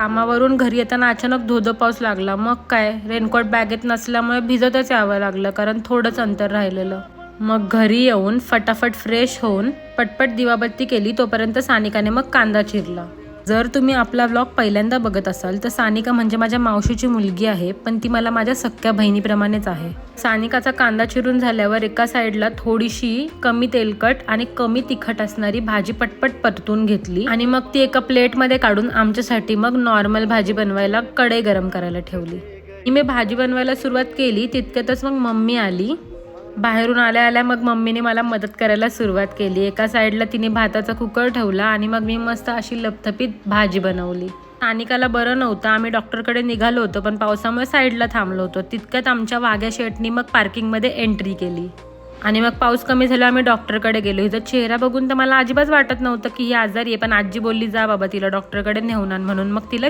कामावरून घरी येताना अचानक धोधो पाऊस लागला. मग काय, रेनकोट बॅगेत नसल्यामुळे भिजतच यावं लागलं, कारण थोडंच अंतर राहिलेलं. मग घरी येऊन फटाफट फ्रेश होऊन पटपट दिवाबत्ती केली. तोपर्यंत सानिकाने मग कांदा चिरला. जर तुम्ही आपला व्लॉग पहिल्यांदा बघत असाल तर सानिका म्हणजे माझ्या मावशीची मुलगी आहे, पण ती मला माझ्या सख्ख्या बहिणीप्रमाणेच आहे. सानिकाचा कांदा चिरून झाल्यावर एका साईडला थोडीशी कमी तेलकट आणि कमी तिखट असणारी भाजी पटपट परतून घेतली आणि मग ती एका प्लेटमध्ये काढून आमच्यासाठी मग नॉर्मल भाजी बनवायला कढई गरम करायला ठेवली. मी भाजी बनवायला सुरुवात केली तितक्यातच मग मम्मी आली. बाहेरून आल्या आल्या मग मम्मीने मला मदत करायला सुरुवात केली. एका साईडला तिने भाताचा कुकर ठेवला आणि मग मी मस्त अशी लपथपीत भाजी बनवली. सानिकाला बरं नव्हतं, आम्ही डॉक्टरकडे निघालो होतो, पण पावसामुळे साईडला थांबलो होतो. तितक्यात आमच्या वाघ्या शेटनी मग पार्किंगमध्ये एंट्री केली आणि मग पाऊस कमी झाला, आम्ही डॉक्टरकडे गेलो. हिचा चेहरा बघून तर मला अजिबात वाटत नव्हतं की ही आजारी आहे, पण आजी बोलली जा बाबा तिला डॉक्टरकडे नेऊन आण म्हणून. मग तिला